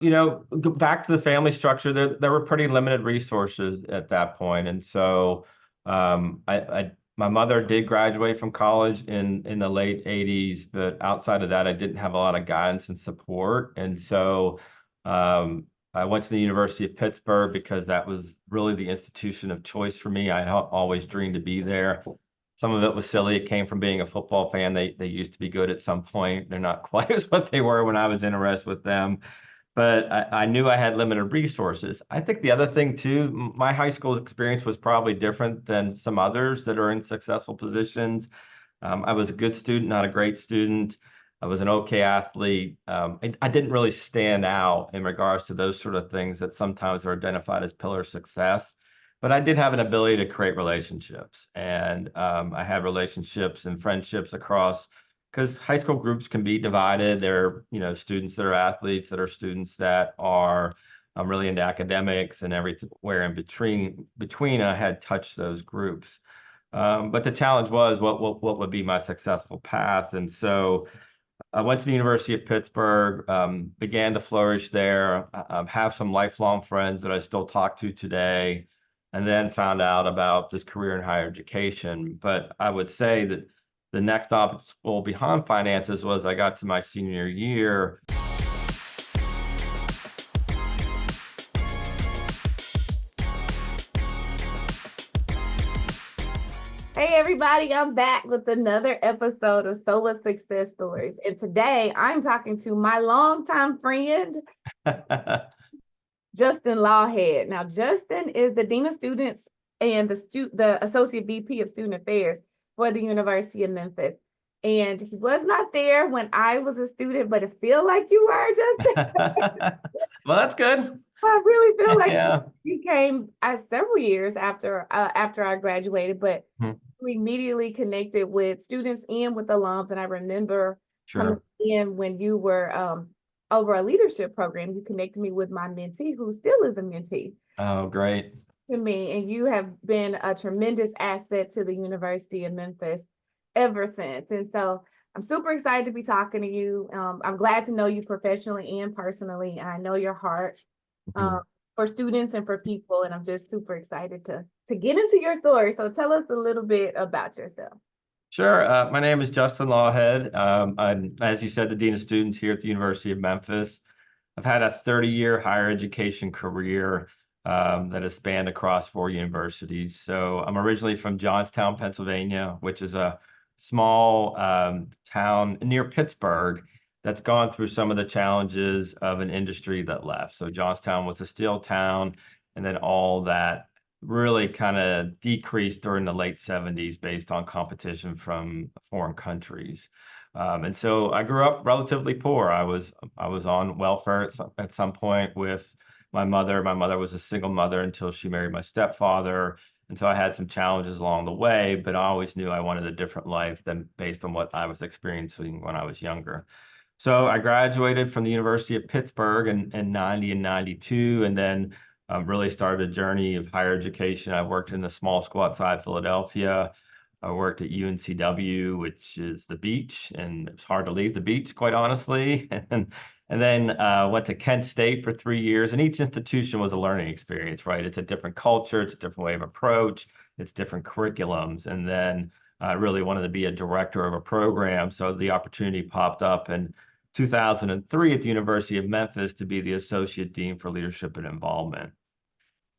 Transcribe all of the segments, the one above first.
Go back to the family structure, there were pretty limited resources at that point. And so my mother did graduate from college in the late 80s, but outside of that, I didn't have a lot of guidance and support. And so I went to the University of Pittsburgh because that was really the institution of choice for me. I had always dreamed to be there. Some of it was silly. It came from being a football fan. They used to be good at some point. They're not quite as what they were when I was interested with them, but I knew I had limited resources. I think the other thing too, my high school experience was probably different than some others that are in successful positions. I was a good student, not a great student. I was an okay athlete. I didn't really stand out in regards to those sort of things that sometimes are identified as pillar success. But I did have an ability to create relationships, and I had relationships and friendships across, because high school groups can be divided. There are, students that are athletes, that are students that are really into academics, and everywhere in between. I had touched those groups. But the challenge was what would be my successful path. And so I went to the University of Pittsburgh, began to flourish there, have some lifelong friends that I still talk to today, and then found out about this career in higher education. But I would say that the next obstacle behind finances was I got to my senior year. Hey everybody, I'm back with another episode of Solo Success Stories. And today I'm talking to my longtime friend, Justin Lawhead. Now, Justin is the Dean of Students and the Associate VP of Student Affairs for the University of Memphis. And he was not there when I was a student, but I feel like you were, Justin. Well, that's good. I really feel like Yeah. you came several years after I graduated, but we immediately connected with students and with alums. And I remember coming in when you were over a leadership program. You connected me with my mentee, who still is a mentee. Oh, great. To me, and you have been a tremendous asset to the University of Memphis ever since. And so I'm super excited to be talking to you. I'm glad to know you professionally and personally. And I know your heart for students and for people. And I'm just super excited to get into your story. So tell us a little bit about yourself. Sure. My name is Justin Lawhead. I'm, as you said, the Dean of Students here at the University of Memphis. I've had a 30-year higher education career that has spanned across 4 universities. So I'm originally from Johnstown, Pennsylvania, which is a small town near Pittsburgh that's gone through some of the challenges of an industry that left. So Johnstown was a steel town, and then all that really kind of decreased during the late 70s based on competition from foreign countries. And so I grew up relatively poor. I was on welfare at some point with my mother. My mother was a single mother until she married my stepfather. And so I had some challenges along the way, but I always knew I wanted a different life than based on what I was experiencing when I was younger. So I graduated from the University of Pittsburgh in 90 and 92, and then really started a journey of higher education. I worked in the small school outside Philadelphia. I worked at UNCW, which is the beach, and it's hard to leave the beach, quite honestly. And then went to Kent State for 3 years, and each institution was a learning experience, right? It's a different culture, it's a different way of approach, it's different curriculums. And then I really wanted to be a director of a program, so the opportunity popped up in 2003 at the University of Memphis to be the Associate Dean for Leadership and Involvement.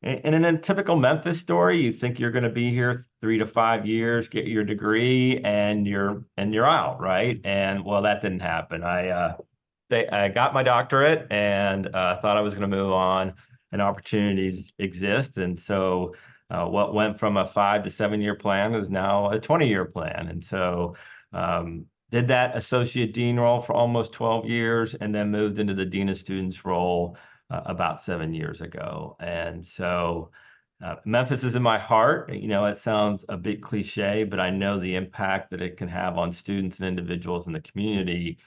And in a typical Memphis story, you think you're going to be here 3 to 5 years, get your degree, and you're out, right? And well, that didn't happen. I got my doctorate and thought I was going to move on, and opportunities exist. And so what went from a 5 to 7 year plan is now a 20-year plan. And so did that associate dean role for almost 12 years, and then moved into the dean of students role about 7 years ago. And so Memphis is in my heart. It sounds a bit cliche, but I know the impact that it can have on students and individuals in the community.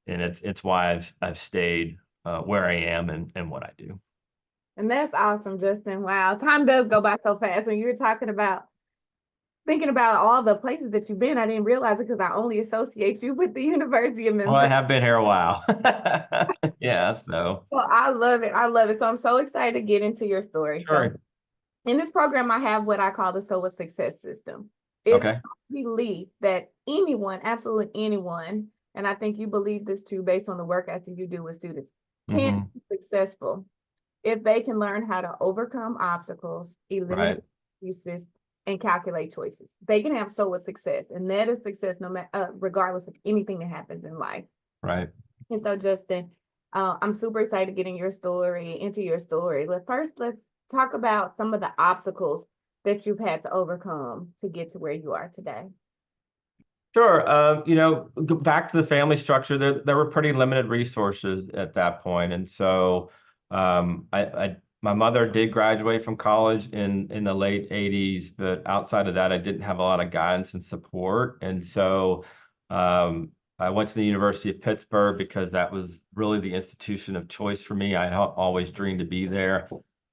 And it's why I've stayed where I am and what I do. And that's awesome, Justin. Wow, time does go by so fast. When you were talking about thinking about all the places that you've been. I didn't realize it because I only associate you with the University of Well, I Memphis. have been here a while. Yeah, so Well, I love it. I love it. So I'm so excited to get into your story. So sure. in this program, I have what I call the SOA success system. It's Okay. belief that anyone, absolutely anyone, and I think you believe this too, based on the work ethic you do with students, can Hmm. be successful if they can learn how to overcome obstacles, Right. eliminate excuses, and calculate choices. They can have SOA success, and that is success no matter regardless of anything that happens in life. Right. And so, Justin, I'm super excited getting your story into your story. But first, let's talk about some of the obstacles that you've had to overcome to get to where you are today. Sure. Go back to the family structure, there were pretty limited resources at that point. And so my mother did graduate from college in the late 80s, but outside of that, I didn't have a lot of guidance and support. And so I went to the University of Pittsburgh because that was really the institution of choice for me. I always dreamed to be there.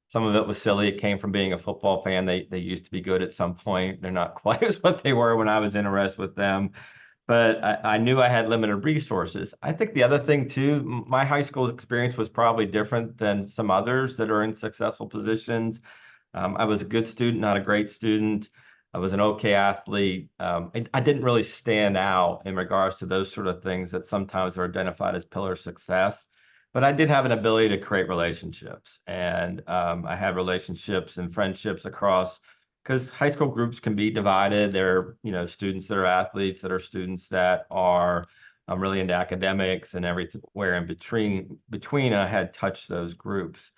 Some of it was silly. It came from being a football fan. They used to be good at some point. They're not quite as what they were when I was interested with them. But I knew I had limited resources. I think the other thing too, my high school experience was probably different than some others that are in successful positions. I was a good student, not a great student. I was an okay athlete. I didn't really stand out in regards to those sort of things that sometimes are identified as pillar success. But I did have an ability to create relationships, and I had relationships and friendships across because high school groups can be divided. There are, students that are athletes, that are students that are really into academics and everywhere in between. I had touched those groups.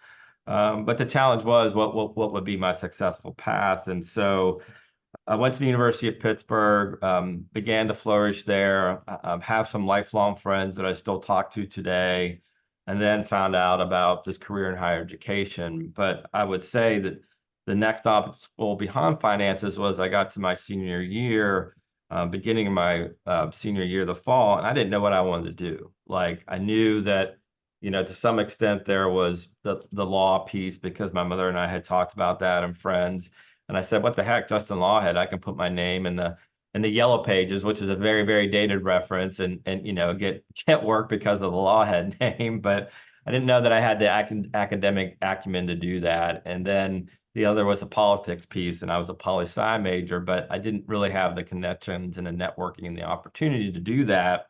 But the challenge was what would be my successful path. And so I went to the University of Pittsburgh, began to flourish there, have some lifelong friends that I still talk to today, and then found out about this career in higher education. But I would say that the next obstacle behind finances was I got to my senior year, beginning of my senior year, the fall, and I didn't know what I wanted to do. Like I knew that, to some extent there was the law piece because my mother and I had talked about that and friends. And I said, what the heck, Justin Lawhead, I can put my name in the yellow pages, which is a very, very dated reference and get work because of the Lawhead name. But I didn't know that I had the academic acumen to do that. And then the other was a politics piece, and I was a poli-sci major, but I didn't really have the connections and the networking and the opportunity to do that.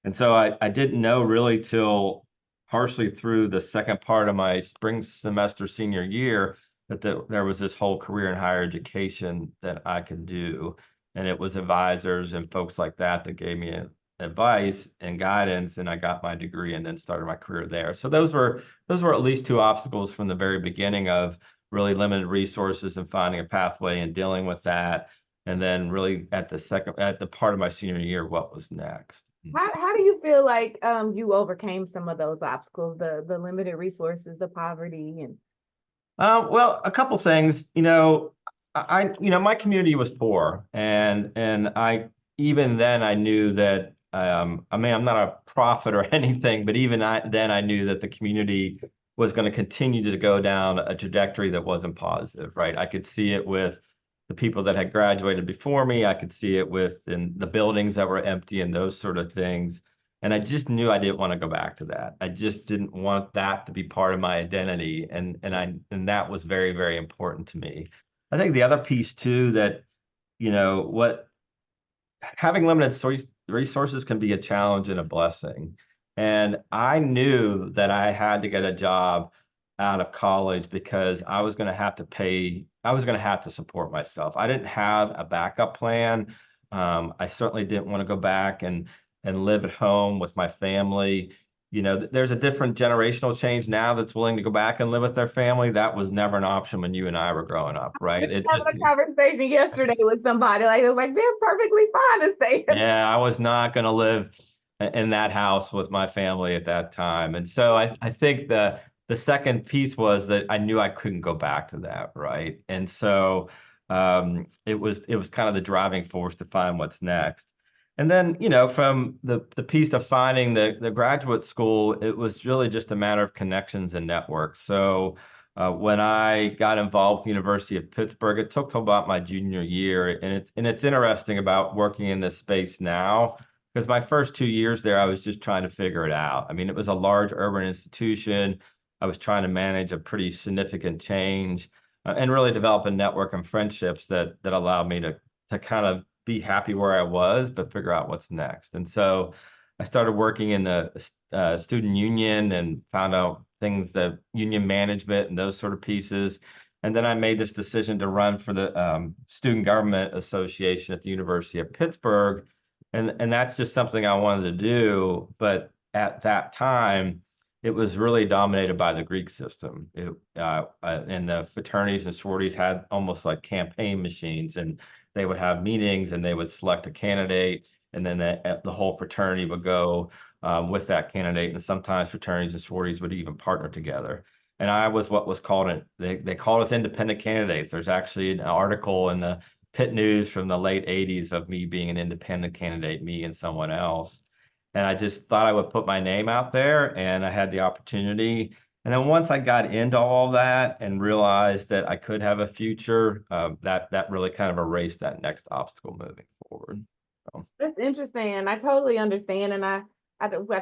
And so I didn't know really till partially through the second part of my spring semester senior year that there was this whole career in higher education that I could do. And it was advisors and folks like that that gave me advice and guidance, and I got my degree and then started my career there. So those were at least two obstacles from the very beginning of really limited resources and finding a pathway and dealing with that. And then really at the part of my senior year, what was next? How do you feel like you overcame some of those obstacles, the limited resources, the poverty, and Well, a couple things. My community was poor, and I even then I knew that. I mean, I'm not a prophet or anything, but then I knew that the community was going to continue to go down a trajectory that wasn't positive, right? I could see it with the people that had graduated before me. I could see it in the buildings that were empty and those sort of things. And I just knew I didn't want to go back to that. I just didn't want that to be part of my identity. And that was very, very important to me. I think the other piece too that, what having limited resources can be a challenge and a blessing. And I knew that I had to get a job out of college because I was going to have to support myself. I didn't have a backup plan. I certainly didn't want to go back and live at home with my family. There's a different generational change now that's willing to go back and live with their family. That was never an option when you and I were growing up, right? just having a conversation yesterday with somebody like it was like they're perfectly fine to stay. Yeah, I was not going to live in that house with my family at that time. And so I think the second piece was that I knew I couldn't go back to that, right? And so it was kind of the driving force to find what's next. And then, from the piece of finding the graduate school, it was really just a matter of connections and networks. So When I got involved with the University of Pittsburgh, it took till about my junior year, and it's interesting about working in this space now because my first 2 years there, I was just trying to figure it out. I mean, it was a large urban institution. I was trying to manage a pretty significant change and really develop a network and friendships that allowed me to kind of be happy where I was, but figure out what's next. And so I started working in the student union and found out things that union management and those sort of pieces. And then I made this decision to run for the Student Government Association at the University of Pittsburgh. And that's just something I wanted to do. But at that time, it was really dominated by the Greek system. And the fraternities and sororities had almost like campaign machines, and they would have meetings and they would select a candidate, and then the whole fraternity would go with that candidate, and sometimes fraternities and sororities would even partner together. And I was what was called they called us independent candidates. There's actually an article in the Pitt News from the late 80s of me being an independent candidate, me and someone else. And I just thought I would put my name out there, and I had the opportunity. And then once I got into all that and realized that I could have a future, that really kind of erased that next obstacle moving forward. So. That's interesting, and I totally understand. And I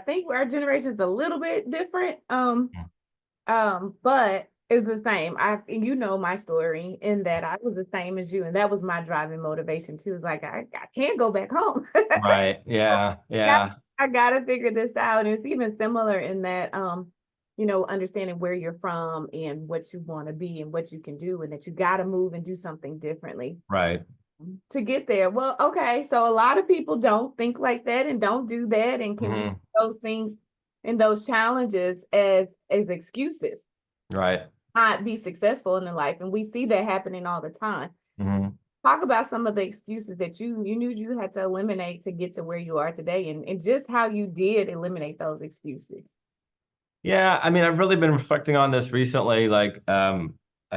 think our generation's a little bit different. But it's the same. You know my story in that I was the same as you, and that was my driving motivation too. It's like I can't go back home. Right. Yeah. Yeah. I gotta figure this out. And it's even similar in that understanding where you're from and what you want to be and what you can do, and that you gotta move and do something differently Right. to get there. Well, okay. So a lot of people don't think like that and don't do that and can use those things and those challenges as excuses Right. not be successful in their life. And we see that happening all the time. Talk about some of the excuses that you knew you had to eliminate to get to where you are today, and just how you did eliminate those excuses. Yeah, I mean, I've really been reflecting on this recently. Like, I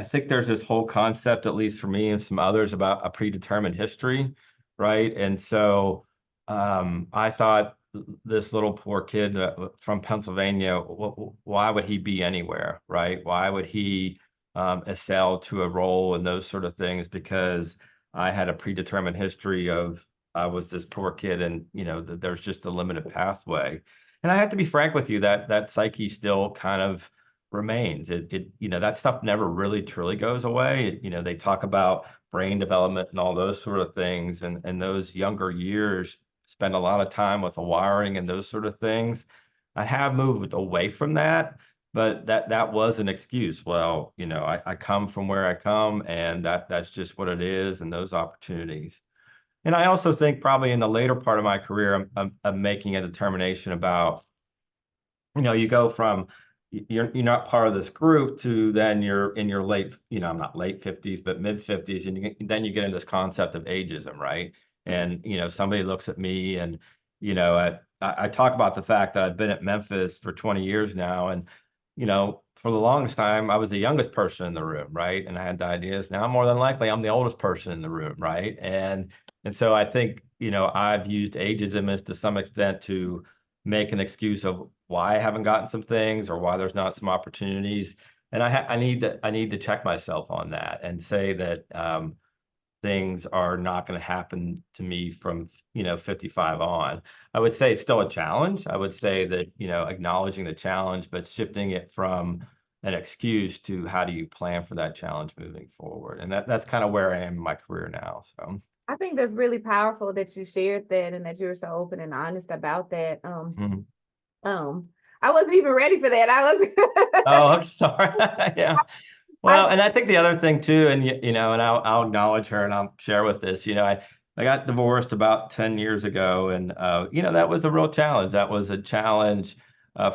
think there's this whole concept, at least for me and some others, about a predetermined history, right? And so, I thought this little poor kid from Pennsylvania, why would he be anywhere, right? Why would he excel to a role and those sort of things? Because I had a predetermined history of I was this poor kid, and there's just a limited pathway. And I have to be frank with you that that psyche still kind of remains. That stuff never really truly goes away. They talk about brain development and all those sort of things, and those younger years spend a lot of time with the wiring and those sort of things. I have moved away from that, but that was an excuse. Well, I come from where I come, and that's just what it is, and those opportunities. And I also think probably in the later part of my career, I'm making a determination about, you go from you're not part of this group to then you're in your late, I'm not late 50s, but mid 50s. And then you get into this concept of ageism, right? And, somebody looks at me and, I talk about the fact that I've been at Memphis for 20 years now. And, for the longest time, I was the youngest person in the room, right? And I had the ideas. Now, more than likely, I'm the oldest person in the room, right? And so I think, I've used ageism as to some extent to make an excuse of why I haven't gotten some things or why there's not some opportunities. And I need to check myself on that and say that things are not going to happen to me from 55 on. I would say it's still a challenge. I would say that acknowledging the challenge, but shifting it from an excuse to how do you plan for that challenge moving forward. And that's kind of where I am in my career now. So I think that's really powerful that you shared that and that you're so open and honest about that. mhm. I wasn't even ready for that. I Oh, was I'm sorry. Yeah. I, Well, and I think the other thing too, and and I'll acknowledge her and I'll share with this. I got divorced about 10 years ago, and that was a real challenge. That was a challenge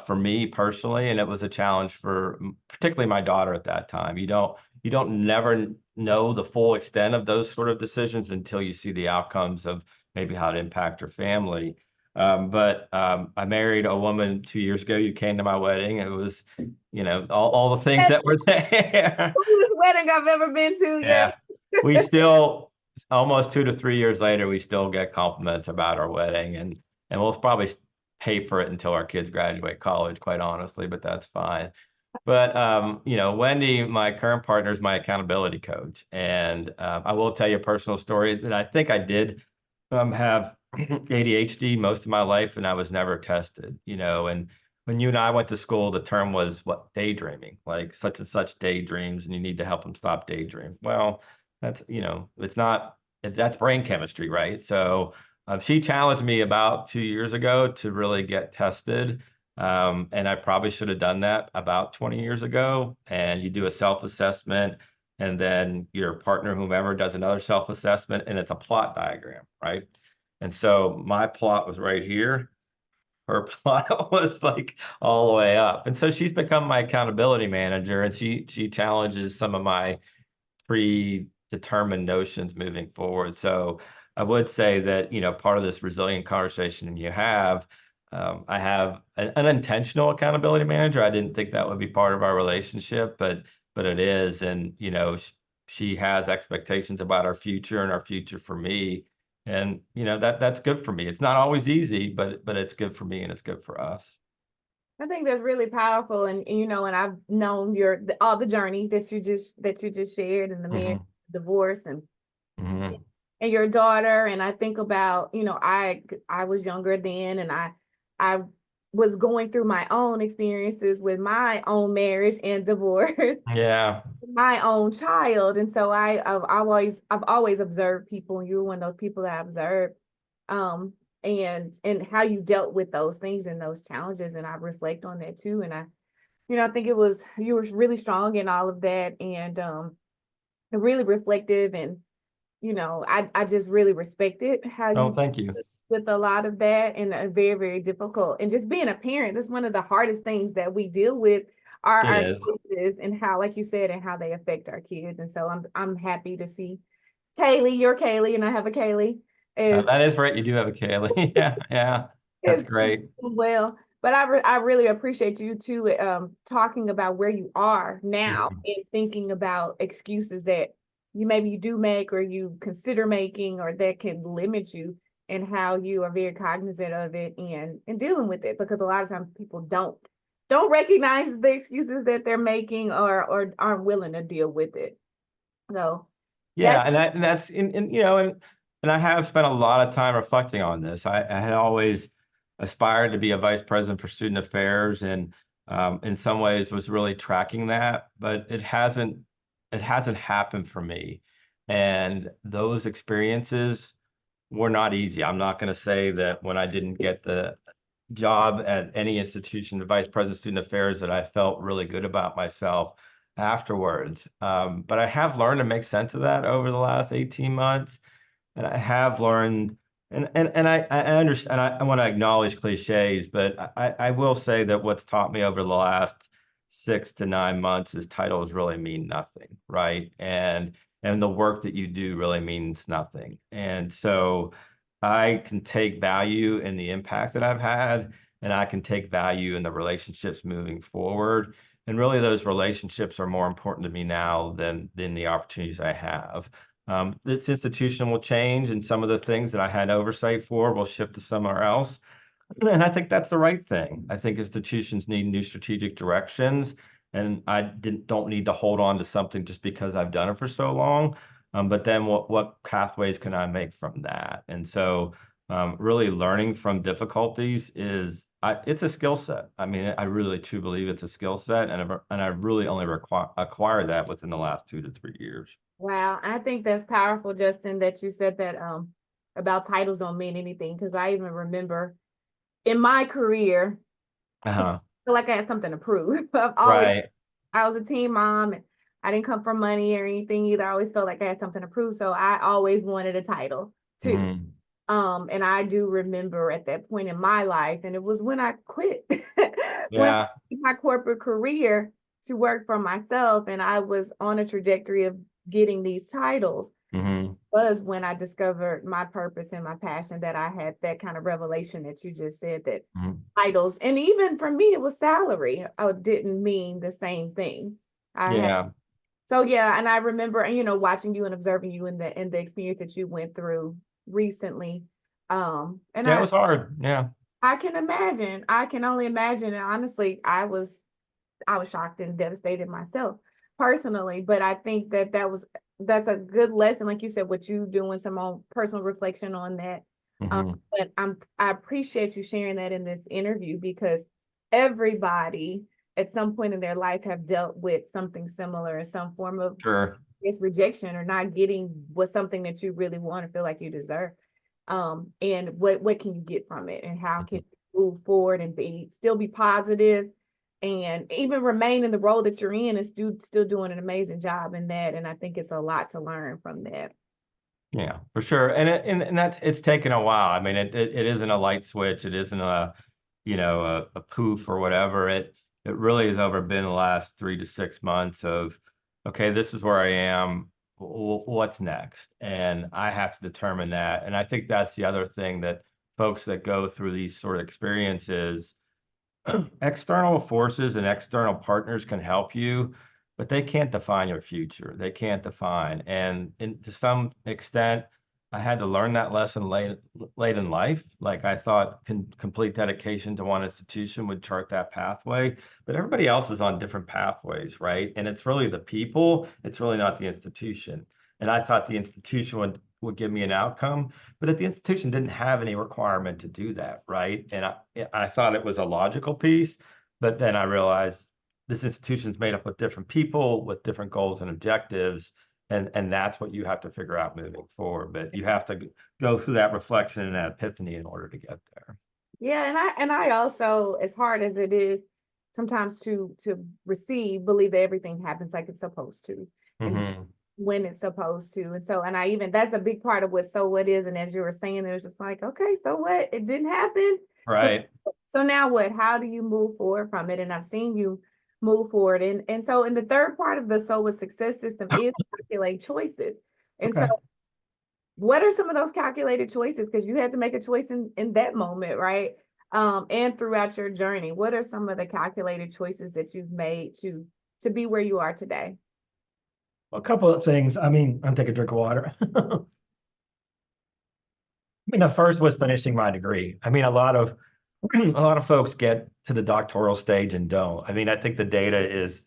for me personally, and it was a challenge for particularly my daughter at that time. You don't never know the full extent of those sort of decisions until you see the outcomes of maybe how it impact your family. But I married a woman 2 years ago. You came to my wedding. It was all the things that's that were there. the coolest wedding I've ever been to. Yeah. Yeah. We still, almost 2 to 3 years later, we still get compliments about our wedding, and we'll probably pay for it until our kids graduate college, quite honestly, but that's fine. But Wendy, my current partner, is my accountability coach, and I will tell you a personal story that I think I did have ADHD most of my life, and I was never tested. And when you and I went to school, the term was what, daydreaming, like such and such daydreams, and you need to help them stop daydream. Well, it's not that's brain chemistry, right? So she challenged me about 2 years ago to really get tested. And I probably should have done that about 20 years ago. And you do a self-assessment, and then your partner, whomever, does another self-assessment, and it's a plot diagram, right? And so my plot was right here. Her plot was like all the way up. And so she's become my accountability manager, and she challenges some of my predetermined notions moving forward. So I would say that, part of this resilient conversation you have, I have an intentional accountability manager. I didn't think that would be part of our relationship, but it is. And, she has expectations about our future and our future for me. And, that's good for me. It's not always easy, but it's good for me and it's good for us. I think that's really powerful, and I've known all the journey that you just shared, and the marriage, Hmm. divorce, and Hmm. your daughter. And I think about, I was younger then, and I was going through my own experiences with my own marriage and divorce, Yeah. my own child. And so I've always observed people, and you were one of those people that I observed, and how you dealt with those things and those challenges. And I reflect on that too. And I think you were really strong in all of that, and really reflective. And I just really respected how Oh, you thank you. with a lot of that, and very, very difficult. And just being a parent, that's one of the hardest things that we deal with, are It our is. choices, and how, like you said, and how they affect our kids. And so I'm happy to see Kaylee, you're Kaylee, and I have a Kaylee, is That is right. You do have a Kaylee. Yeah, yeah. That's is great. well. But I really appreciate you too, talking about where you are now, Mhm. and thinking about excuses that you do make, or you consider making, or that can limit you, and how you are very cognizant of it, and dealing with it, because a lot of times people don't recognize the excuses that they're making, or aren't willing to deal with it. So Yeah, that's and that's and I have spent a lot of time reflecting on this. I had always aspired to be a vice president for student affairs, and in some ways was really tracking that, but it hasn't happened for me. And those experiences were not easy. I'm not going to say that when I didn't get the job at any institution, the vice president of student affairs, that I felt really good about myself afterwards. But I have learned to make sense of that over the last 18 months. And I have learned, and I understand, I want to acknowledge cliches, but I will say that what's taught me over the last 6 to 9 months is titles really mean nothing, right? And the work that you do really means nothing. And so I can take value in the impact that I've had, and I can take value in the relationships moving forward. And really, those relationships are more important to me now than the opportunities I have. This institution will change, and some of the things that I had oversight for will shift to somewhere else. And I think that's the right thing. I think institutions need new strategic directions, and I don't need to hold on to something just because I've done it for so long. But then what pathways can I make from that? And so, really learning from difficulties it's a skill set. I mean, I really truly believe it's a skill set, and I really only acquired that within the last 2 to 3 years. Wow, I think that's powerful, Justin, that you said that, about titles don't mean anything. Because I even remember in my career, Uh-huh. feel like I had something to prove. Right. I was a teen mom, and I didn't come from money or anything either. I always felt like I had something to prove. So I always wanted a title too. Mhm. And I do remember at that point in my life, and it was when I quit, when I Yeah. quit my corporate career to work for myself, and I was on a trajectory of getting these titles, Hmm. was when I discovered my purpose and my passion, that I had that kind of revelation that you just said, that Hmm. titles, and even for me, it was salary, didn't mean the same thing. I had Yeah. So yeah, and I remember, watching you and observing you in the experience that you went through recently. And Yeah, it I was hard. Yeah. I can imagine. I can only imagine. And honestly, I was shocked and devastated myself personally. But I think that that's a good lesson, like you said, what you doing some own personal reflection on that. But I appreciate you sharing that in this interview because everybody at some point in their life have dealt with something similar in some form of Sure. rejection or not getting what something that you really want to feel like you deserve. And what can you get from it and how can you move forward and still be positive and even remain in the role that you're in and still doing an amazing job in that. And I think it's a lot to learn from that. Yeah, for sure. And that's it's taken a while. I mean, it isn't a light switch. It isn't a, a poof or whatever. It really has over been the last 3 to 6 months of, okay, this is where I am. What's next? And I have to determine that. And I think that's the other thing that folks that go through these sort of experiences, external forces and external partners can help you, but they can't define your future. They can't define. And to some extent, I had to learn that lesson late in life. Like I thought complete dedication to one institution would chart that pathway, but everybody else is on different pathways, right? And it's really the people, it's really not the institution. And I thought the institution would give me an outcome, but if the institution didn't have any requirement to do that, right? And I thought it was a logical piece, but then I realized this institution is made up of different people with different goals and objectives, and that's what you have to figure out moving forward. But you have to go through that reflection and that epiphany in order to get there. Yeah, and I also, as hard as it is sometimes to receive, believe that everything happens like it's supposed to. And Hmm. when it's supposed to. And so, and I even that's a big part of what so what is. And as you were saying, it was just like, okay, so what? It didn't happen. So Right. so now what? How do you move forward from it? And I've seen you move forward. And so in the third part of the so what success system is calculate choices. And so Okay. what are some of those calculated choices? Because you had to make a choice in that moment, right? And throughout your journey, what are some of the calculated choices that you've made to be where you are today? A couple of things. I mean, I'm taking a drink of water. I mean, the first was finishing my degree. I mean, a lot of folks get to the doctoral stage and don't. I mean, I think the data is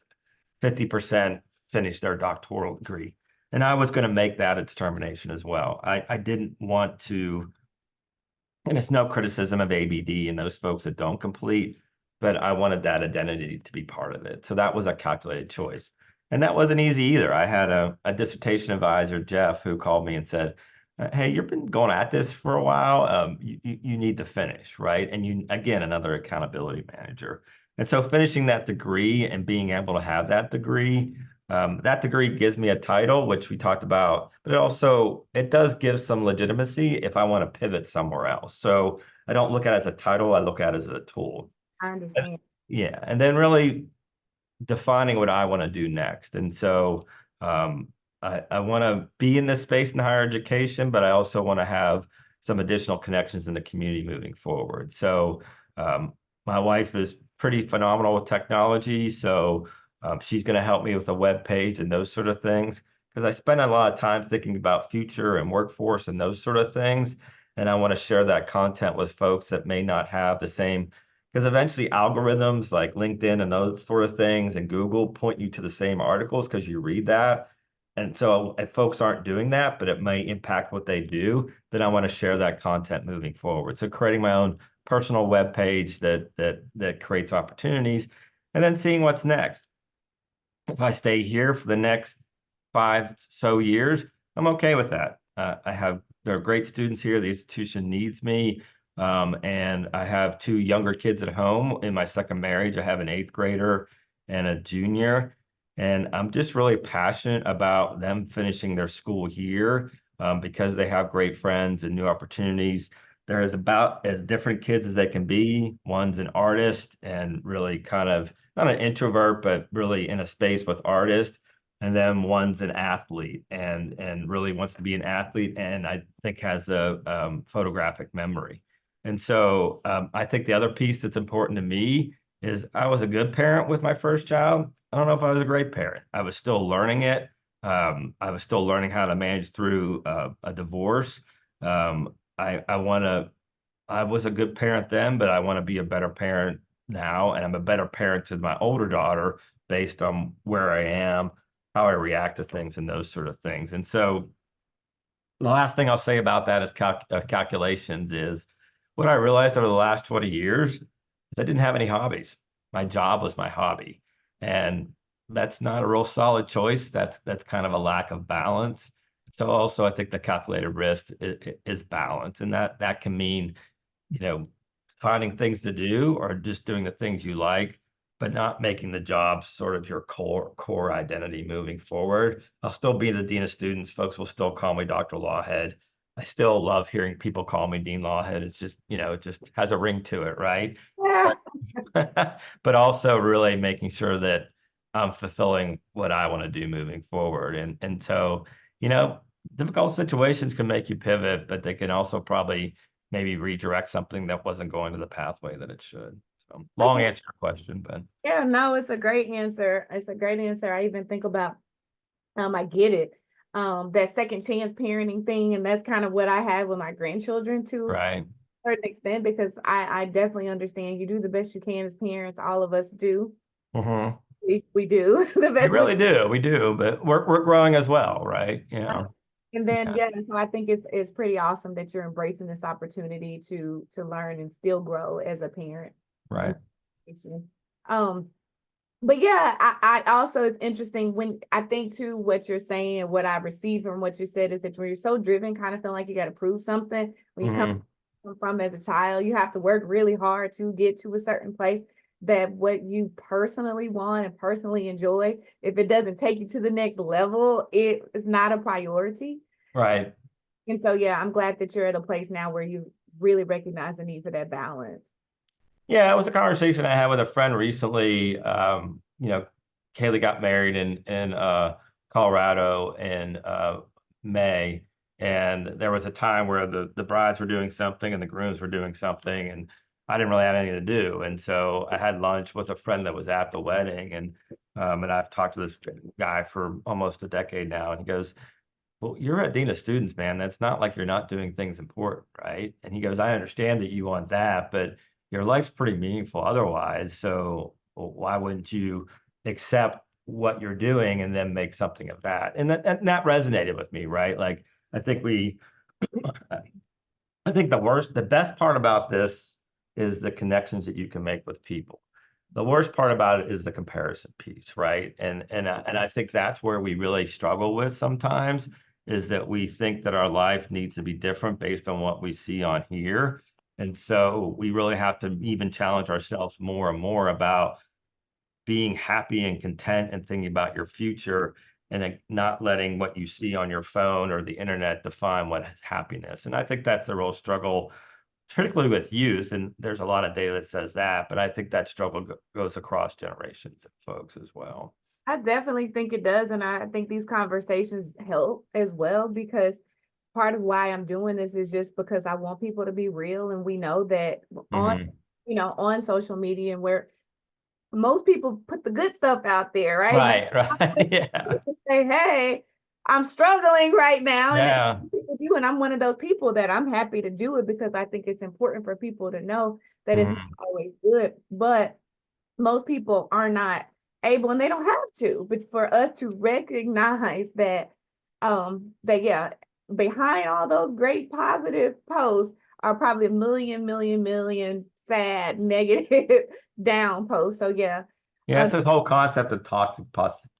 50% finish their doctoral degree. And I was going to make that a determination as well. I didn't want to, and it's no criticism of ABD and those folks that don't complete, but I wanted that identity to be part of it. So that was a calculated choice. And that wasn't easy either. I had a dissertation advisor, Jeff, who called me and said, hey, you've been going at this for a while. You need to finish, right? And you, again, another accountability manager. And so finishing that degree and being able to have that degree gives me a title, which we talked about, but it does give some legitimacy if I want to pivot somewhere else. So I don't look at it as a title, I look at it as a tool. I understand. Yeah. And then really defining what I want to do next. And so I want to be in this space in higher education, but I also want to have some additional connections in the community moving forward. So my wife is pretty phenomenal with technology. So she's going to help me with a web page and those sort of things. Because I spend a lot of time thinking about future and workforce and those sort of things. And I want to share that content with folks that may not have the same, because eventually algorithms like LinkedIn and those sort of things and Google point you to the same articles because you read that. And so if folks aren't doing that, but it may impact what they do, then I want to share that content moving forward. So creating my own personal web page that creates opportunities, and then seeing what's next. If I stay here for the next 5 years, I'm okay with that. There are great students here. The institution needs me. And I have two younger kids at home in my second marriage. I have an eighth grader and a junior. And I'm just really passionate about them finishing their school here because they have great friends and new opportunities. They're about as different kids as they can be. One's an artist and really kind of not an introvert, but really in a space with artists. And then one's an athlete and really wants to be an athlete and I think has a photographic memory. And so I think the other piece that's important to me is I was a good parent with my first child. I don't know if I was a great parent. I was still learning it. I was still learning how to manage through a divorce. I was a good parent then, but I want to be a better parent now, and I'm a better parent to my older daughter based on where I am, how I react to things, and those sort of things. And so the last thing I'll say about that is calculations is what I realized over the last 20 years is I didn't have any hobbies. My job was my hobby. And that's not a real solid choice. That's kind of a lack of balance. So also I think the calculated risk is balance. And that can mean, you know, finding things to do or just doing the things you like, but not making the job sort of your core identity moving forward. I'll still be the dean of students. Folks will still call me Dr. Lawhead. I still love hearing people call me Dean Lawhead. It's just, it just has a ring to it, right? Yeah. But also really making sure that I'm fulfilling what I want to do moving forward. And so, difficult situations can make you pivot, but they can also probably maybe redirect something that wasn't going to the pathway that it should. So long answer to your question, but Yeah, no, it's a great answer. It's a great answer. I even think about, I get it. That second chance parenting thing, and that's kind of what I have with my grandchildren too, right. to a certain extent, because I definitely understand you do the best you can as parents. All of us do. Mm-hmm. We do the We best really do. We do, but we're growing as well, right? And then Yeah. so I think it's pretty awesome that you're embracing this opportunity to learn and still grow as a parent. Right. Um, but yeah, I also, it's interesting when I think too what you're saying and what I received from what you said is that when you're so driven, kind of feeling like you got to prove something when you come from as a child, you have to work really hard to get to a certain place, that what you personally want and personally enjoy, if it doesn't take you to the next level, it is not a priority. Right. And so, yeah, I'm glad that you're at a place now where you really recognize the need for that balance. Yeah, it was a conversation I had with a friend recently. Kaylee got married in Colorado in May, and there was a time where the brides were doing something and the grooms were doing something, and I didn't really have anything to do. And so I had lunch with a friend that was at the wedding, and I've talked to this guy for almost a decade now, and he goes, "Well, you're a dean of students, man. That's not like you're not doing things important, right?" And he goes, "I understand that you want that, but your life's pretty meaningful otherwise. So why wouldn't you accept what you're doing and then make something of that?" And that resonated with me, right? Like, I think the best part about this is the connections that you can make with people. The worst part about it is the comparison piece, right? And I think that's where we really struggle with sometimes, is that we think that our life needs to be different based on what we see on here. And so we really have to even challenge ourselves more and more about being happy and content and thinking about your future, and not letting what you see on your phone or the internet define what is happiness. And I think that's the real struggle, particularly with youth. And there's a lot of data that says that, but I think that struggle goes across generations of folks as well. I definitely think it does. And I think these conversations help as well, because part of why I'm doing this is just because I want people to be real. And we know that on, on social media, and where most people put the good stuff out there, right? Right. Yeah. Say, hey, I'm struggling right now. Yeah. And I'm one of those people that I'm happy to do it, because I think it's important for people to know that it's not always good. But most people are not able, and they don't have to. But for us to recognize that, behind all those great positive posts are probably a million sad, negative down posts. So yeah. Yeah, it's this whole concept of toxic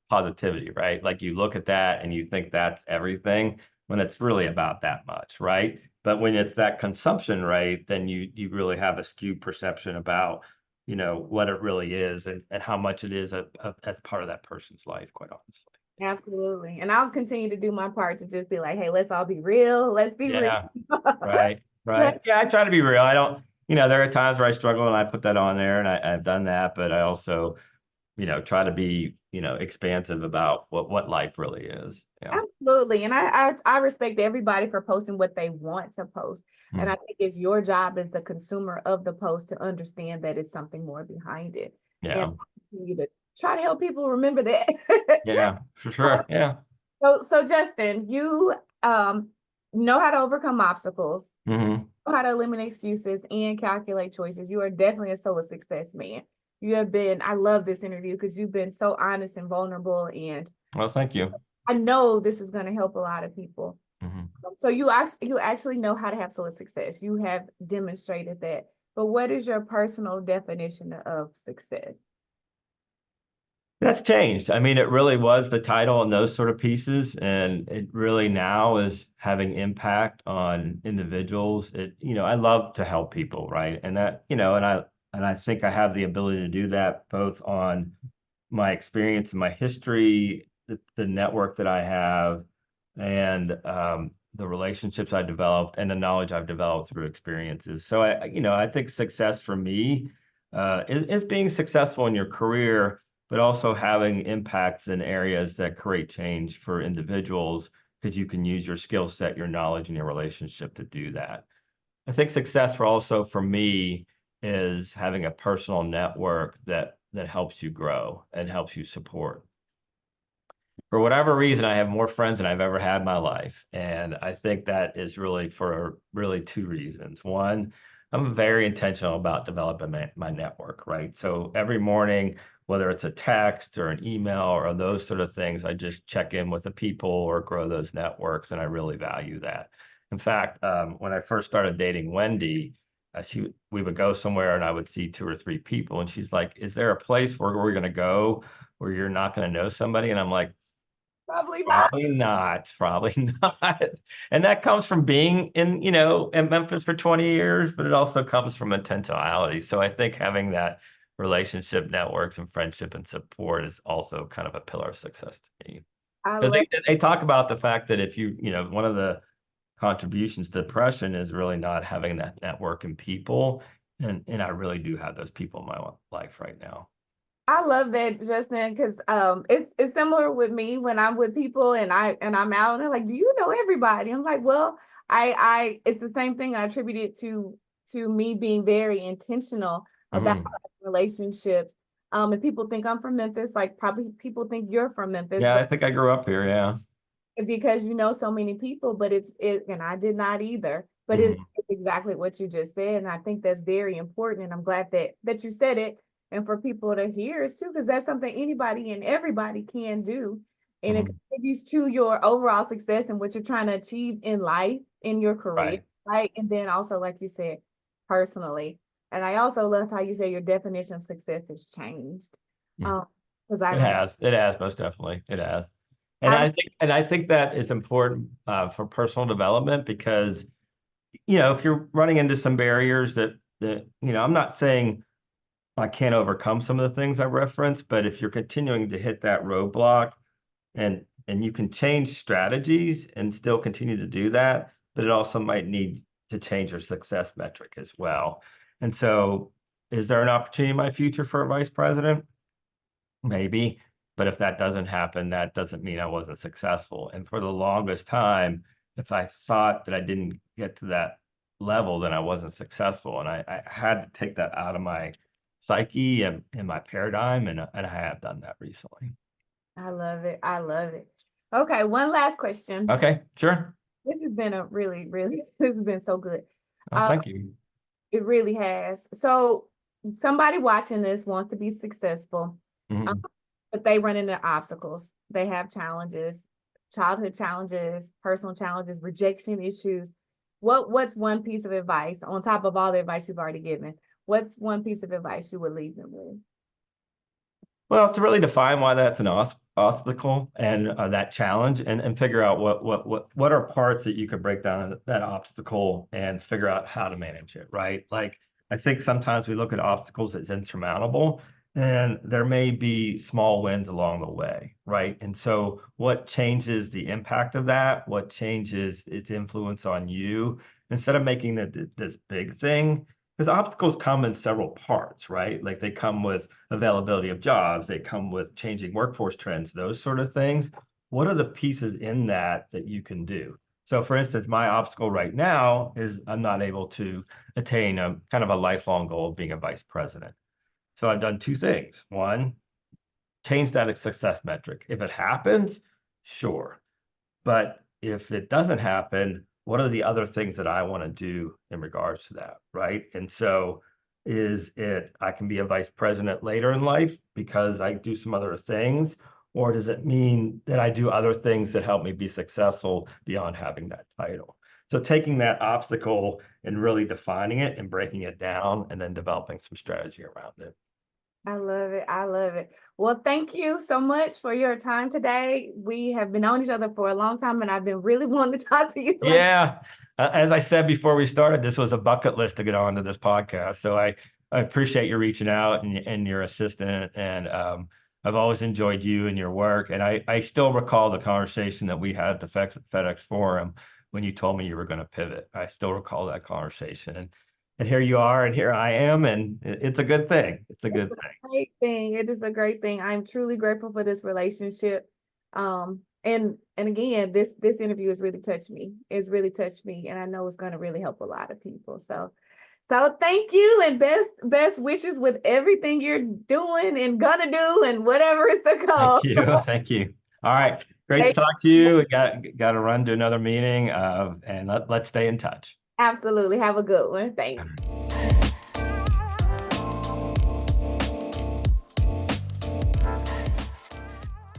positivity, right? Like, you look at that and you think that's everything when it's really about that much, right? But when it's that consumption rate, then you really have a skewed perception about, what it really is, and how much it is as part of that person's life, quite honestly. Absolutely. And I'll continue to do my part to just be like, hey, let's all be real. Let's be real. Right. Yeah, I try to be real. I don't, there are times where I struggle and I put that on there, and I've done that, but I also, try to be, expansive about what life really is. Yeah. Absolutely. And I respect everybody for posting what they want to post. And I think it's your job as the consumer of the post to understand that it's something more behind it. Yeah. And you to try to help people remember that. Yeah, for sure. Yeah. So Justin, you know how to overcome obstacles. Mhm. Know how to eliminate excuses and calculate choices. You are definitely a soul of success, man. You have been, I love this interview because you've been so honest and vulnerable. And Well, thank you. I know this is going to help a lot of people. Mhm. So you actually know how to have soul of success. You have demonstrated that. But what is your personal definition of success? That's changed. I mean, it really was the title and those sort of pieces, and it really now is having impact on individuals. I love to help people, right? And that, and I think I have the ability to do that both on my experience and my history, the network that I have, and the relationships I developed, and the knowledge I've developed through experiences. So I think success for me is being successful in your career, but also having impacts in areas that create change for individuals, because you can use your skill set, your knowledge, and your relationship to do that. I think success for me is having a personal network that helps you grow and helps you support. For whatever reason, I have more friends than I've ever had in my life. And I think that is really for really two reasons. One, I'm very intentional about developing my network, right? So every morning, whether it's a text or an email or those sort of things, I just check in with the people or grow those networks. And I really value that. In fact, when I first started dating Wendy, we would go somewhere and I would see two or three people. And she's like, is there a place where we're going to go where you're not going to know somebody? And I'm like, Probably not. probably not. Probably not. And that comes from being in Memphis for 20 years, but it also comes from intentionality. So I think having that relationship networks and friendship and support is also kind of a pillar of success to me. I Because love they talk about the fact that if one of the contributions to depression is really not having that network and people. And I really do have those people in my life right now. I love that, Justin, because it's similar with me when I'm with people and I'm out and they're like, "Do you know everybody?" I'm like, "Well, I it's the same thing I attribute it to me being very intentional about Mhm. relationships. And people think I'm from Memphis, like probably people think you're from Memphis, Yeah, but I think I grew up here. Yeah. because you know so many people, but and I did not either. But Mhm. it's exactly what you just said, and I think that's very important. And I'm glad that you said it, and for people to hear is too, because that's something anybody and everybody can do, and it Mhm. contributes to your overall success and what you're trying to achieve in life, in your career, Right. right? And then also, like you said, personally. And I also love how you say your definition of success has changed. Mhm. Um, because I It remember has. It has, most definitely. It has. And I I think that is important for personal development because, if you're running into some barriers I'm not saying I can't overcome some of the things I referenced, but if you're continuing to hit that roadblock and you can change strategies and still continue to do that, but it also might need to change your success metric as well. And so, is there an opportunity in my future for a vice president? Maybe, but if that doesn't happen, that doesn't mean I wasn't successful. And for the longest time, if I thought that I didn't get to that level, then I wasn't successful. And I had to take that out of my psyche and my paradigm, and I have done that recently. I love it. I love it. Okay, one last question. Okay, sure. This has been a really, really, this has been so good. Oh, Uh, thank you. it really has. So somebody watching this wants to be successful, um, Mhm. but they run into obstacles. They have challenges, childhood challenges, personal challenges, rejection issues. What's one piece of advice on top of all the advice you've already given? What's one piece of advice you would leave them with? Well, to really define why that's an obstacle and that challenge, and figure out what are parts that you could break down that obstacle and figure out how to manage it, right? Like I think sometimes we look at obstacles as insurmountable, and there may be small wins along the way, right? And so, what changes the impact of that? What changes its influence on you? Instead of making it this big thing, because obstacles come in several parts, right? Like they come with availability of jobs, they come with changing workforce trends, those sort of things. What are the pieces in that you can do? So, for instance, my obstacle right now is I'm not able to attain a kind of a lifelong goal of being a vice president. So, I've done two things. One, change that success metric. If it happens, sure. But if it doesn't happen, what are the other things that I want to do in regards to that, right? And so is it I can be a vice president later in life because I do some other things, or does it mean that I do other things that help me be successful beyond having that title? So taking that obstacle and really defining it and breaking it down and then developing some strategy around it. I love it. I love it. Well, thank you so much for your time today. We have been on each other for a long time, and I've been really wanting to talk to you. Yeah. As I said before we started, this was a bucket list to get onto this podcast. So I appreciate you reaching out and your assistant. And I've always enjoyed you and your work. And I still recall the conversation that we had at the FedEx Forum when you told me you were going to pivot. I still recall that conversation. And here you are, and here I am, and it's a good thing. It's a good thing. Great thing. It is a great thing. I'm truly grateful for this relationship. And again, this interview has really touched me. It's really touched me, and I know it's going to really help a lot of people. So thank you, and best wishes with everything you're doing and gonna do and whatever is to come. Thank you. Thank you. All right. Great to talk to you. We got to run to another meeting, and let's stay in touch. Absolutely. Have a good one. Thanks.